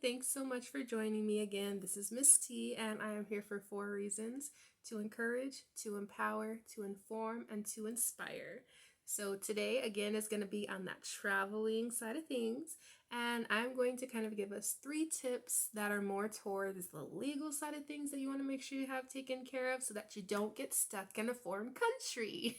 thanks so much for joining me again. This is Miss T, and I am here for 4 reasons: to encourage, to empower, to inform, and to inspire. So, today again is going to be on that traveling side of things, and I'm going to kind of give us 3 tips that are more towards the legal side of things that you want to make sure you have taken care of so that you don't get stuck in a foreign country.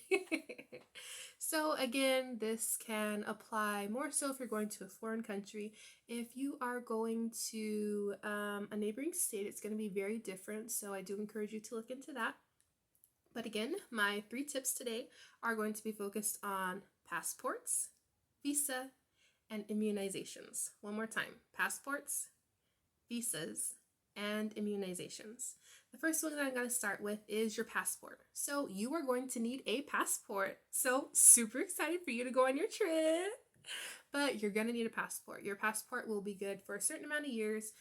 So, again, this can apply more so if you're going to a foreign country. If you are going to a neighboring state, it's going to be very different. So, I do encourage you to look into that. But again, my 3 tips today are going to be focused on passports, visa, and immunizations. One more time: passports, visas, and immunizations. The first one that I'm going to start with is your passport. So you are going to need a passport. So super excited for you to go on your trip. But you're going to need a passport. Your passport will be good for a certain amount of years.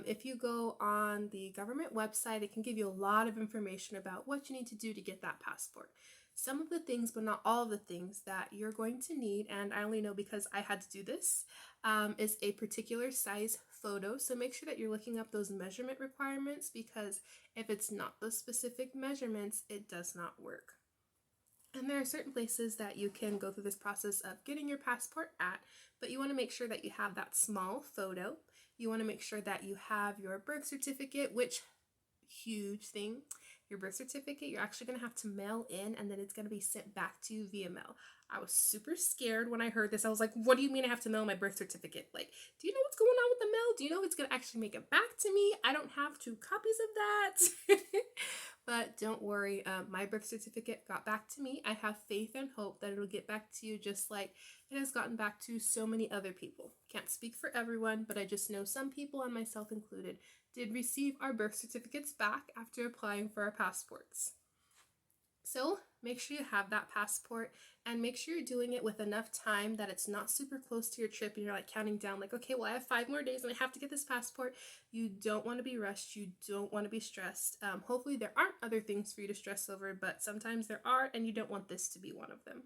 If you go on the government website, it can give you a lot of information about what you need to do to get that passport. Some of the things, but not all of the things that you're going to need, and I only know because I had to do this, is a particular size photo. So make sure that you're looking up those measurement requirements, because if it's not those specific measurements, it does not work. And there are certain places that you can go through this process of getting your passport at, but you want to make sure that you have that small photo. You want to make sure that you have your birth certificate, which, huge thing, your birth certificate you're actually going to have to mail in, and then it's going to be sent back to you via mail. I was super scared when I heard this. I was like, what do you mean I have to mail my birth certificate? Like, do you know what's going on with the mail? Do you know it's going to actually make it back to me? I don't have 2 copies of that. But don't worry, my birth certificate got back to me. I have faith and hope that it'll get back to you just like it has gotten back to so many other people. Can't speak for everyone, but I just know some people, and myself included, did receive our birth certificates back after applying for our passports. So make sure you have that passport, and make sure you're doing it with enough time that it's not super close to your trip and you're like counting down like, okay, well, I have 5 more days and I have to get this passport. You don't want to be rushed. You don't want to be stressed. Hopefully there aren't other things for you to stress over, but sometimes there are, and you don't want this to be one of them.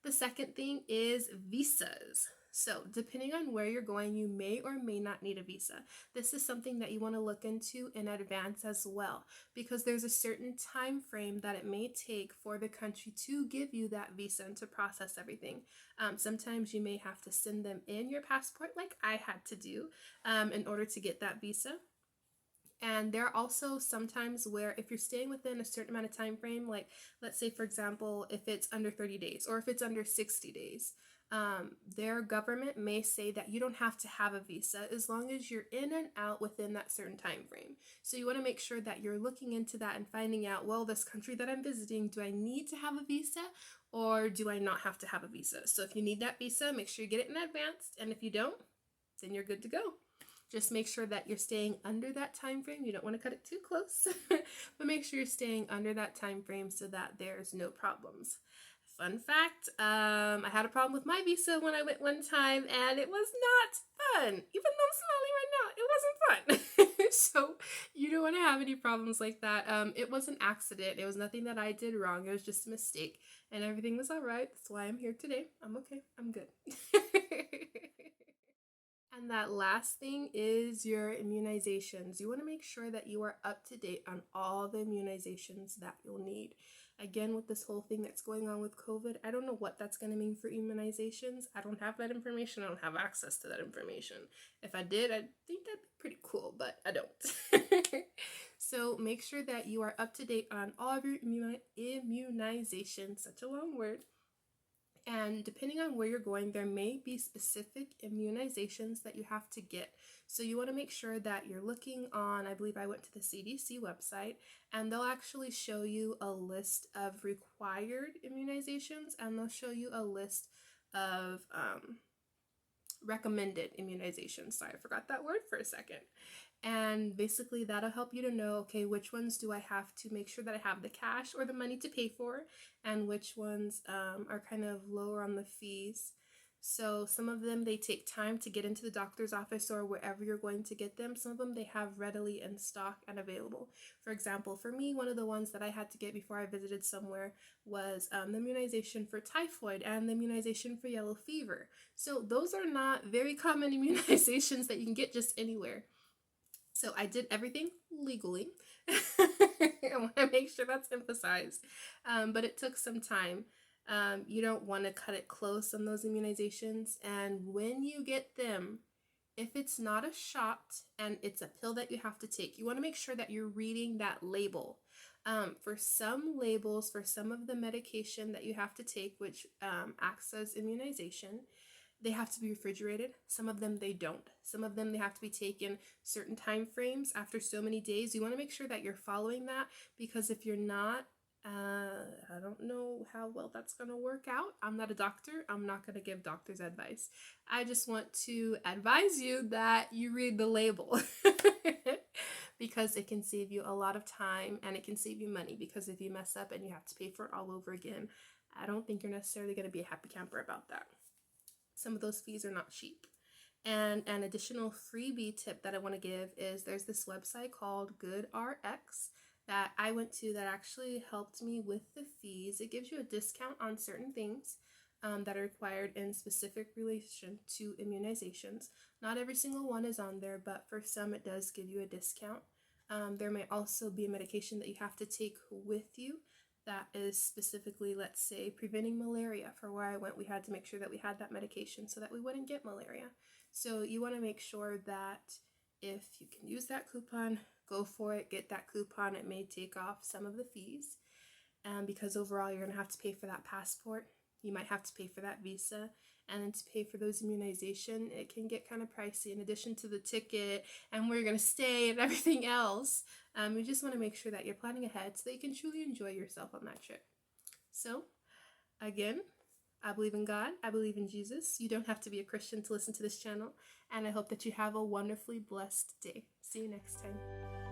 The second thing is visas. So, depending on where you're going, you may or may not need a visa. This is something that you want to look into in advance as well, because there's a certain time frame that it may take for the country to give you that visa and to process everything. Sometimes you may have to send them in your passport, like I had to do, in order to get that visa. And there are also sometimes where if you're staying within a certain amount of time frame, like let's say, for example, if it's under 30 days or if it's under 60 days, their government may say that you don't have to have a visa as long as you're in and out within that certain time frame. So you want to make sure that you're looking into that and finding out, well, this country that I'm visiting, do I need to have a visa or do I not have to have a visa? So if you need that visa, make sure you get it in advance. And if you don't, then you're good to go. Just make sure that you're staying under that time frame. You don't want to cut it too close, but make sure you're staying under that time frame so that there's no problems. Fun fact, I had a problem with my visa when I went one time, and it was not fun. Even though I'm smiling right now, it wasn't fun. So you don't want to have any problems like that. It was an accident. It was nothing that I did wrong. It was just a mistake, and everything was all right. That's why I'm here today. I'm okay. I'm good. And that last thing is your immunizations. You want to make sure that you are up to date on all the immunizations that you'll need. Again, with this whole thing that's going on with COVID, I don't know what that's going to mean for immunizations. I don't have that information. I don't have access to that information. If I did, I think that'd be pretty cool, but I don't. So make sure that you are up to date on all of your immunizations, such a long word. And depending on where you're going, there may be specific immunizations that you have to get. So you want to make sure that you're looking on, I believe I went to the CDC website, and they'll actually show you a list of required immunizations, and they'll show you a list of recommended immunizations. Sorry, I forgot that word for a second. And basically that'll help you to know, okay, which ones do I have to make sure that I have the cash or the money to pay for, and which ones are kind of lower on the fees. So some of them, they take time to get into the doctor's office or wherever you're going to get them. Some of them they have readily in stock and available. For example, for me, one of the ones that I had to get before I visited somewhere was the immunization for typhoid and the immunization for yellow fever. So those are not very common immunizations that you can get just anywhere. So I did everything legally. I want to make sure that's emphasized. But it took some time. You don't want to cut it close on those immunizations. And when you get them, if it's not a shot and it's a pill that you have to take, you want to make sure that you're reading that label. For some labels, for some of the medication that you have to take, which acts as immunization, they have to be refrigerated. Some of them they don't. Some of them they have to be taken certain time frames after so many days. You want to make sure that you're following that, because if you're not, I don't know how well that's going to work out. I'm not a doctor. I'm not going to give doctors advice. I just want to advise you that you read the label because it can save you a lot of time and it can save you money, because if you mess up and you have to pay for it all over again, I don't think you're necessarily going to be a happy camper about that. Some of those fees are not cheap. And an additional freebie tip that I want to give is there's this website called GoodRx that I went to that actually helped me with the fees. It gives you a discount on certain things that are required in specific relation to immunizations. Not every single one is on there, but for some it does give you a discount. There may also be a medication that you have to take with you that is specifically, let's say, preventing malaria. For where I went, we had to make sure that we had that medication so that we wouldn't get malaria. So you want to make sure that if you can use that coupon, go for it, get that coupon. It may take off some of the fees, because overall you're going to have to pay for that passport. You might have to pay for that visa, and then to pay for those immunization, it can get kind of pricey in addition to the ticket and where you're going to stay and everything else. You just want to make sure that you're planning ahead so that you can truly enjoy yourself on that trip. So again, I believe in God. I believe in Jesus. You don't have to be a Christian to listen to this channel. And I hope that you have a wonderfully blessed day. See you next time.